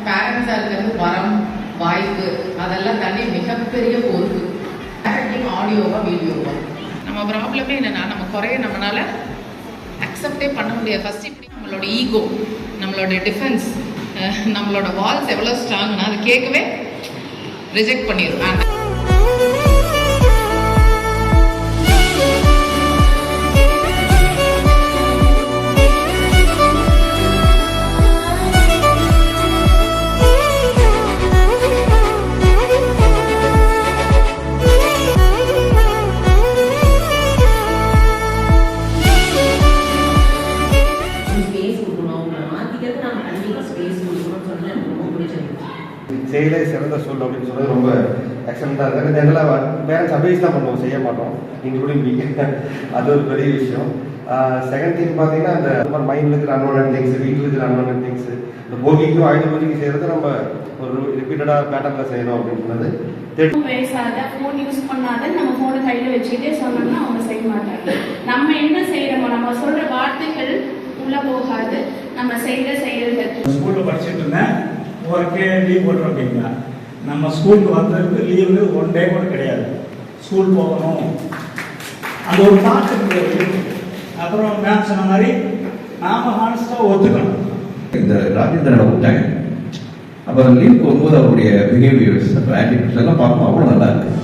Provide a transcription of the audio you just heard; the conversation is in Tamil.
பேரண்ட்ஸாக இருக்கிறது வரம் வாய்ப்பு அதெல்லாம் தண்ணி மிகப்பெரிய பொறுப்பு. ஆடியோவா வீடியோவா நம்ம ப்ராப்ளமே என்னன்னா நம்ம குறைய நம்மளால அக்செப்டே பண்ண முடியாது. ஃபர்ஸ்ட் இப்படி நம்மளோட ஈகோ, நம்மளோட டிஃபென்ஸ், நம்மளோட வால்ஸ் எவ்வளோ ஸ்ட்ராங்னா அது கேட்கவே ரிஜெக்ட் பண்ணிடும். செயலே சிறந்த சொல் அப்படின்னு சொல்றது ரொம்ப எக்ஸலண்டாக இருக்குது. ஜென்ரலாக பேரண்ட்ஸ் அட்வைஸ் தான் பண்ணுவோம், செய்ய மாட்டோம், இன்க்ளூடிங் மீ. அது ஒரு பெரிய விஷயம். செகண்ட் திங் பார்த்தீங்கன்னா அந்த மைண்டில் இருக்கிற அன்வான்ட் திங்ஸ், வீட்டில் இருக்கிற அன்வான்ட் திங்ஸ், இந்த போகிக்கும் ஆயுத பூஜைக்கு செய்கிறது நம்ம ஒரு ரிப்பீட்டடாக பேட்டர்னில் செய்யணும் அப்படின்னு சொன்னது. பேசாத, ஃபோன் யூஸ் பண்ணாத, நம்ம ஃபோனை கையில் வச்சுக்கிட்டே சொன்னோம்னா அவங்க செய்ய மாட்டாங்க. நம்ம என்ன செய்யறோமோ, நம்ம சொல்ற வார்த்தைகள் உள்ள போகாது, நம்ம செய்யற செயல்கள். ஸ்கூலில் படிச்சுட்டு இருந்தேன், ஒர்க்கே லீவ் போடுறோம் அப்படின்னா நம்ம ஸ்கூலுக்கு வந்ததுக்கு லீவு 1 டே கூட கிடையாது. ஸ்கூல் போகணும் அந்த ஒரு தாக்கம். அப்புறம் மேம் சொன்ன மாதிரி நாம ஹானஸ்டாக ஒத்துக்கணும். இந்த ராஜேந்திரனை விட்டாங்க, அப்புறம் லீவ் போகும்போது அவருடைய பிஹேவியர்ஸ், ஆட்டிடியூட்ஸ் எல்லாம் பார்க்கணும், அவ்வளோ நல்லா இருக்கு.